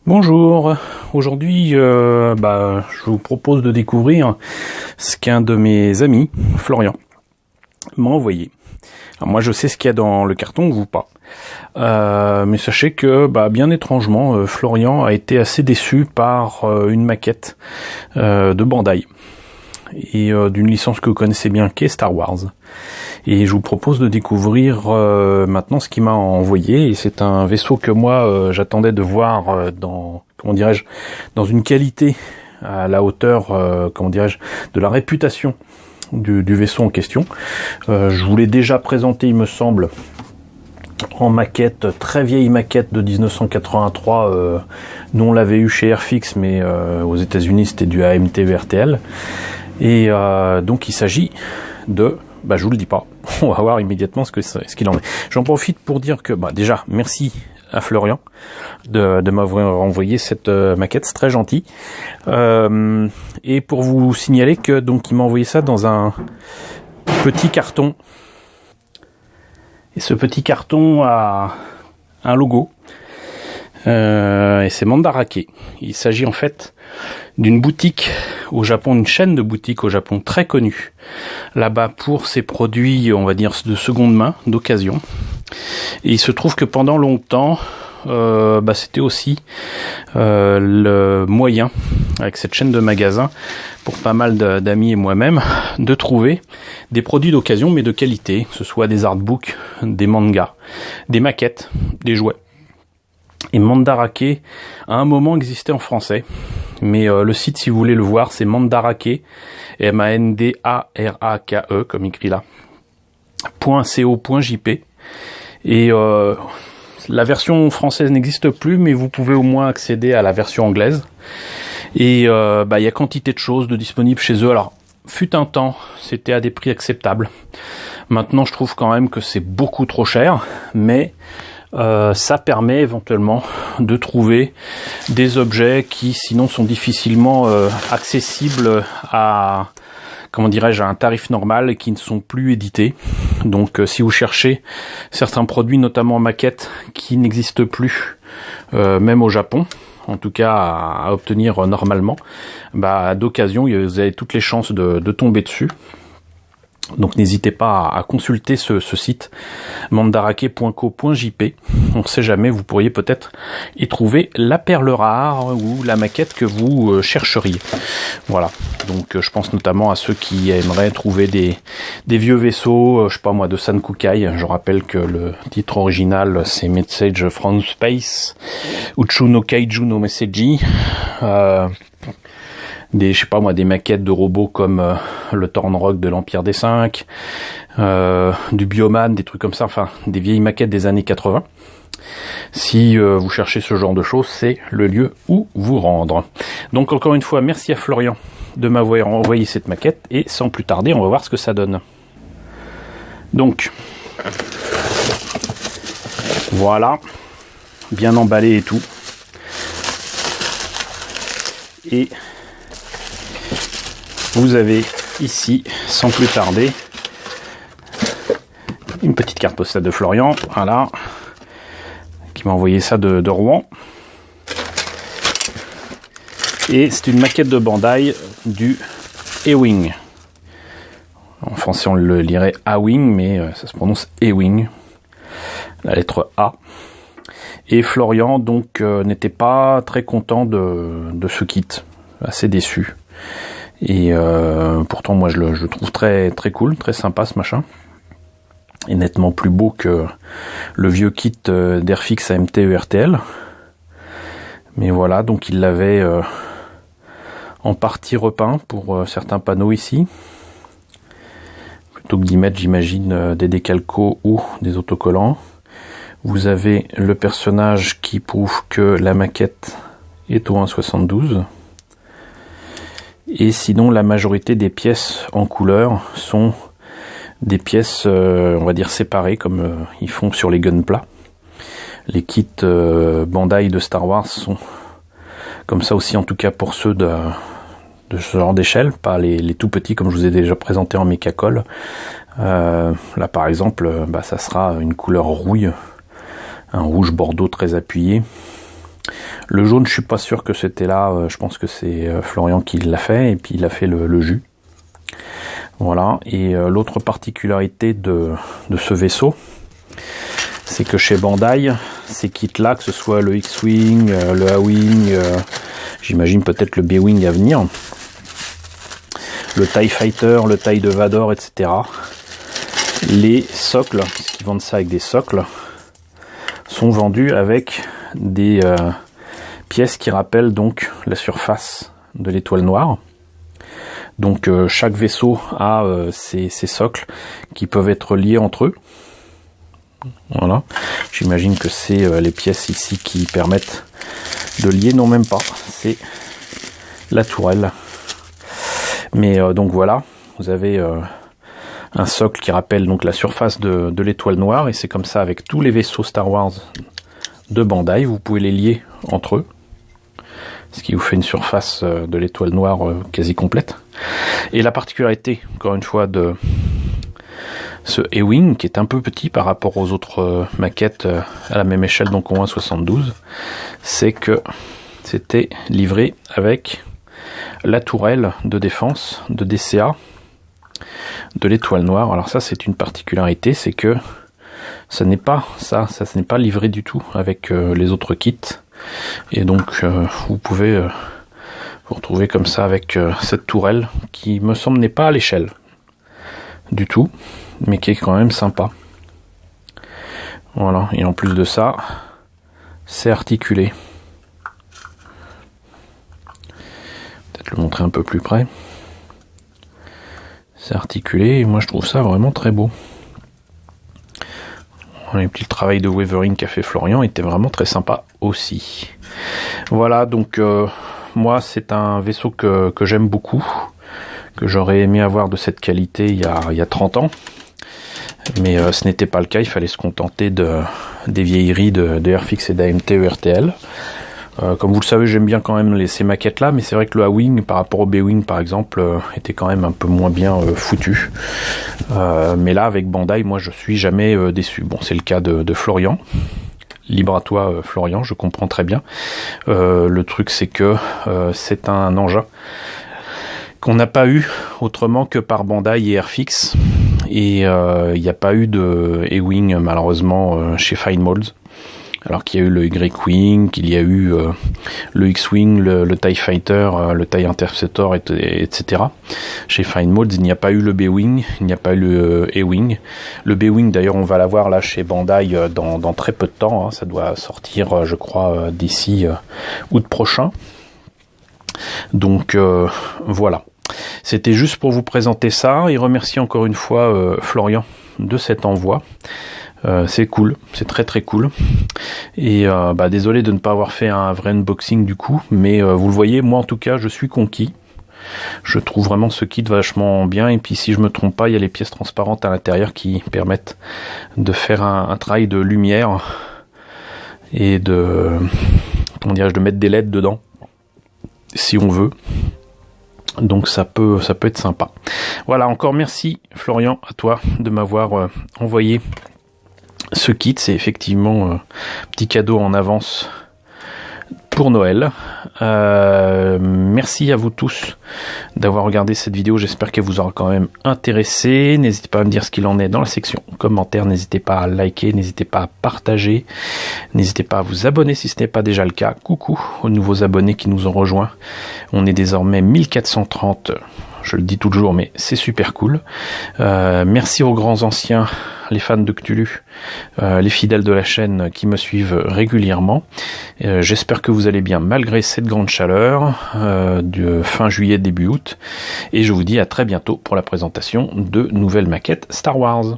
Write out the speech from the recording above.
Bonjour, aujourd'hui je vous propose de découvrir ce qu'un de mes amis, Florian, m'a envoyé. Alors moi je sais ce qu'il y a dans le carton, vous pas. Mais sachez que bien étrangement, Florian a été assez déçu par une maquette de Bandai et d'une licence que vous connaissez bien qui est Star Wars. Et je vous propose de découvrir maintenant ce qu'il m'a envoyé. Et c'est un vaisseau que moi j'attendais de voir dans une qualité à la hauteur de la réputation du vaisseau en question. Je vous l'ai déjà présenté, il me semble, en maquette, très vieille maquette de 1983. Nous on l'avait eu chez Airfix, mais aux États-Unis c'était du AMT VRTL. Et donc il s'agit de, je vous le dis pas, on va voir immédiatement ce qu'il en est. J'en profite pour dire que déjà merci à Florian de m'avoir envoyé cette maquette, c'est très gentil. Et pour vous signaler que donc il m'a envoyé ça dans un petit carton. Et ce petit carton a un logo. Et c'est Mandarake. Il s'agit en fait d'une boutique au Japon, une chaîne de boutiques au Japon très connue là-bas pour ses produits, on va dire, de seconde main, d'occasion. Et il se trouve que pendant longtemps, c'était aussi le moyen, avec cette chaîne de magasins, pour pas mal d'amis et moi-même, de trouver des produits d'occasion mais de qualité, que ce soit des artbooks, des mangas, des maquettes, des jouets. Et Mandarake, à un moment, existait en français. Mais le site, si vous voulez le voir, c'est Mandarake, M-A-N-D-A-R-A-K-E, comme écrit là, .co.jp. Et la version française n'existe plus, mais vous pouvez au moins accéder à la version anglaise. Et il y a quantité de choses de disponibles chez eux. Alors, fut un temps, c'était à des prix acceptables. Maintenant, je trouve quand même que c'est beaucoup trop cher, mais ça permet éventuellement de trouver des objets qui sinon sont difficilement accessibles à un tarif normal et qui ne sont plus édités. Donc si vous cherchez certains produits, notamment maquettes, qui n'existent plus même au Japon, en tout cas à obtenir normalement, d'occasion vous avez toutes les chances de tomber dessus. Donc n'hésitez pas à consulter ce site mandarake.co.jp. On ne sait jamais, vous pourriez peut-être y trouver la perle rare ou la maquette que vous chercheriez. Voilà, donc je pense notamment à ceux qui aimeraient trouver des vieux vaisseaux, je sais pas moi, de Sankukai. Je rappelle que le titre original c'est Message from Space, Uchu no Kaiju no Meseji. Des maquettes de robots comme le Tornrock de l'Empire des 5, du Bioman, des trucs comme ça, enfin des vieilles maquettes des années 80. Si vous cherchez ce genre de choses, c'est le lieu où vous rendre. Donc encore une fois, merci à Florian de m'avoir envoyé cette maquette, et sans plus tarder, on va voir ce que ça donne. Donc, voilà, bien emballé et tout. Et vous avez ici, sans plus tarder, une petite carte postale de Florian, voilà, qui m'a envoyé ça de Rouen. Et c'est une maquette de Bandai du E-Wing. En français, on le lirait A-Wing, mais ça se prononce E-Wing, la lettre A. Et Florian, donc, n'était pas très content de ce kit, assez déçu. Et pourtant moi je le trouve très très cool, très sympa ce machin, et nettement plus beau que le vieux kit d'Airfix AMT ERTL. Mais voilà, donc il l'avait en partie repeint pour certains panneaux ici, plutôt que d'y mettre, j'imagine, des décalcos ou des autocollants. Vous avez le personnage qui prouve que la maquette est au 1,72. Et sinon, la majorité des pièces en couleur sont des pièces, on va dire, séparées, comme ils font sur les Gunpla. Les kits Bandai de Star Wars sont comme ça aussi, en tout cas pour ceux de ce genre d'échelle, pas les tout petits comme je vous ai déjà présenté en Mechacol. Là, par exemple, ça sera une couleur rouille, un rouge bordeaux très appuyé. Le jaune, je suis pas sûr que c'était là. Je pense que c'est Florian qui l'a fait, et puis il a fait le jus. Voilà. Et l'autre particularité de ce vaisseau, c'est que chez Bandai, ces kits-là, que ce soit le X-Wing, le A-Wing, j'imagine peut-être le B-Wing à venir, le TIE Fighter, le TIE de Vador, etc. Les socles, puisqu'ils vendent ça avec des socles, sont vendus avec des pièces qui rappellent donc la surface de l'étoile noire. Donc chaque vaisseau a ces socles qui peuvent être liés entre eux. Voilà, j'imagine que c'est les pièces ici qui permettent de lier, non même pas, c'est la tourelle. Mais donc voilà, vous avez un socle qui rappelle donc la surface de l'étoile noire, et c'est comme ça avec tous les vaisseaux Star Wars de Bandai, vous pouvez les lier entre eux, ce qui vous fait une surface de l'étoile noire quasi complète. Et la particularité, encore une fois, de ce A-Wing, qui est un peu petit par rapport aux autres maquettes à la même échelle, donc au moins 72, c'est que c'était livré avec la tourelle de défense de DCA de l'étoile noire. Alors ça, c'est une particularité, c'est que ça n'est pas ça n'est pas livré du tout avec les autres kits, et donc vous pouvez vous retrouver comme ça avec cette tourelle qui me semble n'est pas à l'échelle du tout, mais qui est quand même sympa. Voilà, et en plus de ça, c'est articulé. Peut-être le montrer un peu plus près. C'est articulé, et moi je trouve ça vraiment très beau. Le petit travail de wavering qu'a fait Florian était vraiment très sympa aussi. Voilà, donc moi c'est un vaisseau que j'aime beaucoup, que j'aurais aimé avoir de cette qualité il y a 30 ans. Mais ce n'était pas le cas, il fallait se contenter des vieilleries de Airfix et d'AMT ERTL. Comme vous le savez, j'aime bien quand même ces maquettes là, mais c'est vrai que le A-Wing par rapport au B-Wing par exemple était quand même un peu moins bien foutu. Mais là avec Bandai, moi je suis jamais déçu. Bon, c'est le cas de Florian. Libre à toi Florian, je comprends très bien. Le truc c'est que c'est un engin qu'on n'a pas eu autrement que par Bandai et Airfix. Et il n'y a pas eu de A-Wing malheureusement chez Fine Molds. Alors qu'il y a eu le Y-Wing, qu'il y a eu le X-Wing, le TIE Fighter, le TIE Interceptor, etc. Chez Fine Molds, il n'y a pas eu le B-Wing, il n'y a pas eu le A-Wing. Le B-Wing, d'ailleurs, on va l'avoir là chez Bandai dans très peu de temps. Hein. Ça doit sortir, je crois, d'ici août prochain. Donc, voilà. C'était juste pour vous présenter ça et remercier encore une fois Florian de cet envoi. C'est cool, c'est très très cool. Et désolé de ne pas avoir fait un vrai unboxing du coup, mais vous le voyez, moi en tout cas je suis conquis. Je trouve vraiment ce kit vachement bien, et puis si je me trompe pas, il y a les pièces transparentes à l'intérieur qui permettent de faire un travail de lumière et de, comment dirais-je, de mettre des LED dedans si on veut. Donc ça peut être sympa. Voilà, encore merci Florian à toi de m'avoir envoyé ce kit. C'est effectivement un petit cadeau en avance pour Noël. Merci à vous tous d'avoir regardé cette vidéo, j'espère qu'elle vous aura quand même intéressé. N'hésitez pas à me dire ce qu'il en est dans la section commentaires, n'hésitez pas à liker, n'hésitez pas à partager, n'hésitez pas à vous abonner si ce n'est pas déjà le cas. Coucou aux nouveaux abonnés qui nous ont rejoints, on est désormais 1430, je le dis toujours mais c'est super cool. Merci aux grands anciens, les fans de Cthulhu, les fidèles de la chaîne qui me suivent régulièrement. J'espère que vous allez bien malgré cette grande chaleur de fin juillet début août, et je vous dis à très bientôt pour la présentation de nouvelles maquettes Star Wars.